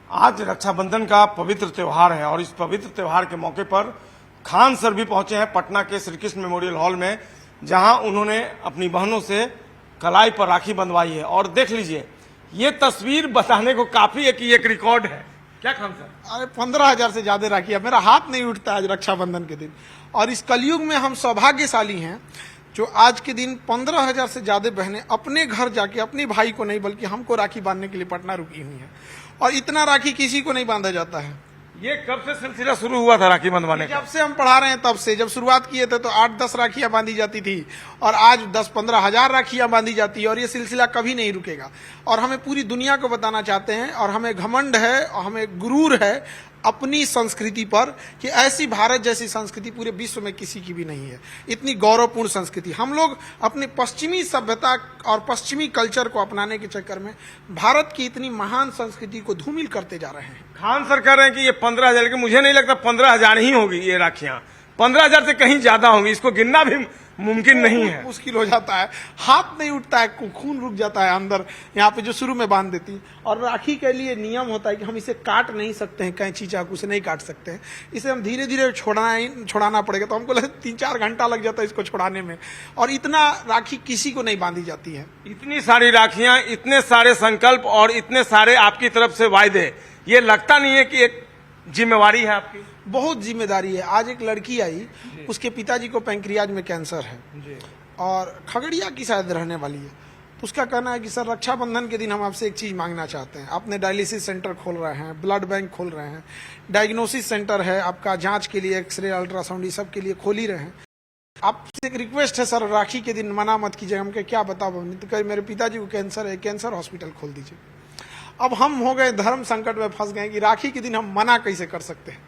आज रक्षाबंधन का पवित्र त्योहार है और इस पवित्र त्योहार के मौके पर खान सर भी पहुंचे हैं पटना के श्री कृष्ण मेमोरियल हॉल में, जहां उन्होंने अपनी बहनों से कलाई पर राखी बंधवाई है। और देख लीजिए, ये तस्वीर बताने को काफी है कि एक रिकॉर्ड है। क्या खान सर? अरे 15,000 से ज्यादा राखी है। मेरा हाथ नहीं उठता आज रक्षाबंधन के दिन। और इस कलयुग में हम सौभाग्यशाली हैं जो आज के दिन 15,000 से ज्यादा बहनें अपने घर जाके अपने भाई को नहीं बल्कि हमको राखी बांधने के लिए पटना रुकी हुई हैं। और इतना राखी किसी को नहीं बांधा जाता है। ये कब से सिलसिला शुरू हुआ था राखी बंधवाने का? जब से हम पढ़ा रहे हैं तब से। जब शुरुआत किए थे तो 8-10 राखियां बांधी जाती थी और आज 10-15 हजार राखियां बांधी जाती है और ये सिलसिला कभी नहीं रुकेगा। और हमें पूरी दुनिया को बताना चाहते हैं और हमें घमंड है और हमें गुरूर है अपनी संस्कृति पर कि ऐसी भारत जैसी संस्कृति पूरे विश्व में किसी की भी नहीं है। इतनी गौरवपूर्ण संस्कृति। हम लोग अपनी पश्चिमी सभ्यता और पश्चिमी कल्चर को अपनाने के चक्कर में भारत की इतनी महान संस्कृति को धूमिल करते जा रहे हैं। खान सर कह रहे हैं कि ये 15,000 की, मुझे नहीं लगता 15,000 ही होगी ये राखियां। 15,000 से कहीं ज्यादा होंगी। इसको गिनना भी मुमकिन नहीं है। मुश्किल हो जाता है, हाथ नहीं उठता है, खून रुक जाता है अंदर यहाँ पे जो शुरू में बांध देती। और राखी के लिए नियम होता है कि हम इसे काट नहीं सकते हैं, कैंची चाकू से नहीं काट सकते हैं। इसे हम धीरे धीरे छुड़ाना पड़ेगा। तो हमको लगता है 3-4 घंटा लग जाता है इसको छुड़ाने में। और इतना राखी किसी को नहीं बांधी जाती है। इतनी सारी राखियां, इतने सारे संकल्प और इतने सारे आपकी तरफ से वायदे, ये लगता नहीं है कि एक जिम्मेवारी है आपकी? बहुत जिम्मेदारी है। आज एक लड़की आई, उसके पिताजी को पैंक्रियाज में कैंसर है और खगड़िया की शायद रहने वाली है। तो उसका कहना है कि सर रक्षाबंधन के दिन हम आपसे एक चीज मांगना चाहते हैं। आपने डायलिसिस सेंटर खोल रहे हैं, ब्लड बैंक खोल रहे हैं, डायग्नोसिस सेंटर है आपका, जांच के लिए एक्सरे अल्ट्रासाउंड ये सब के लिए खोल ही रहे हैं। आपसे एक रिक्वेस्ट है सर, राखी के दिन मना मत कीजिए। हम क्या बताओ, तो कहे मेरे पिताजी को कैंसर है, कैंसर हॉस्पिटल खोल दीजिए। अब हम हो गए धर्म संकट में फंस गए कि राखी के दिन हम मना कैसे कर सकते हैं।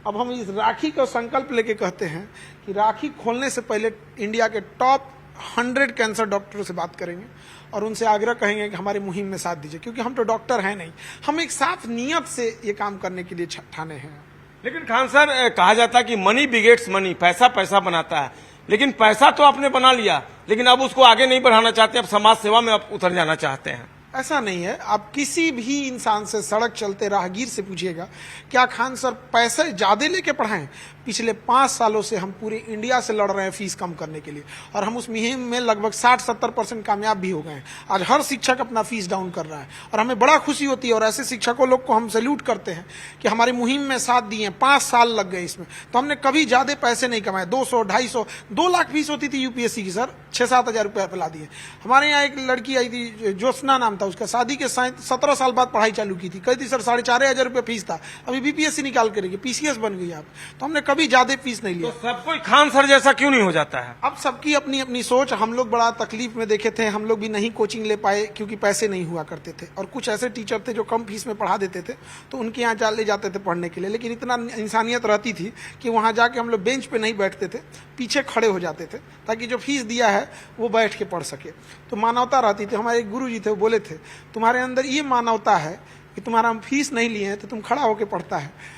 अब हम इस राखी का संकल्प लेके कहते हैं कि राखी खोलने से पहले इंडिया के टॉप 100 कैंसर डॉक्टरों से बात करेंगे और उनसे आग्रह कहेंगे कि हमारी मुहिम में साथ दीजिए। क्योंकि हम तो डॉक्टर हैं नहीं, हम एक साफ नियत से ये काम करने के लिए ठाने हैं। लेकिन खान सर, कहा जाता है कि मनी बिगेट्स मनी, पैसा पैसा बनाता है। लेकिन पैसा तो आपने बना लिया, लेकिन अब उसको आगे नहीं बढ़ाना चाहते, अब समाज सेवा में आप उतर जाना चाहते हैं। ऐसा नहीं है। आप किसी भी इंसान से, सड़क चलते राहगीर से पूछिएगा, क्या खान सर पैसे ज्यादा लेके पढ़ाएं? पिछले 5 सालों से हम पूरे इंडिया से लड़ रहे हैं फीस कम करने के लिए और हम उस मुहिम में लगभग 60-70% कामयाब भी हो गए हैं। आज हर शिक्षक अपना फीस डाउन कर रहा है और हमें बड़ा खुशी होती है। और ऐसे शिक्षकों लोग को हम सैल्यूट करते हैं कि हमारी मुहिम में साथ दिए। 5 साल लग गए इसमें, तो हमने कभी ज्यादा पैसे नहीं कमाए। 200, 250, 2 लाख फीस होती थी यूपीएससी की सर, 6-7 हजार रुपये पिला दिए। हमारे यहाँ एक लड़की आई थी, ज्योत्सना नाम था उसका, शादी के 17 साल बाद पढ़ाई चालू की थी। कहती सर 4,500 रुपये फीस था, अभी बीपीएससी निकाल करेगी, पीसीएस बन गई आप। तो हमने कभी ज्यादा फीस नहीं लिया। तो सब कोई खान सर जैसा क्यों नहीं हो जाता है? अब सबकी अपनी अपनी सोच। हम लोग बड़ा तकलीफ में देखे थे, हम लोग भी नहीं कोचिंग ले पाए क्योंकि पैसे नहीं हुआ करते थे। और कुछ ऐसे टीचर थे जो कम फीस में पढ़ा देते थे, तो उनके यहाँ ले जाते थे पढ़ने के लिए। लेकिन इतना इंसानियत रहती थी कि वहां जाके हम लोग बेंच पे नहीं बैठते थे, पीछे खड़े हो जाते थे ताकि जो फीस दिया है वो बैठ के पढ़ सके। तो मानवता रहती थी। हमारे एक गुरु जी थे, वो बोले थे तुम्हारे अंदर ये मानवता है कि तुम्हारा हम फीस नहीं लिए हैं तो तुम खड़ा होकर पढ़ता है।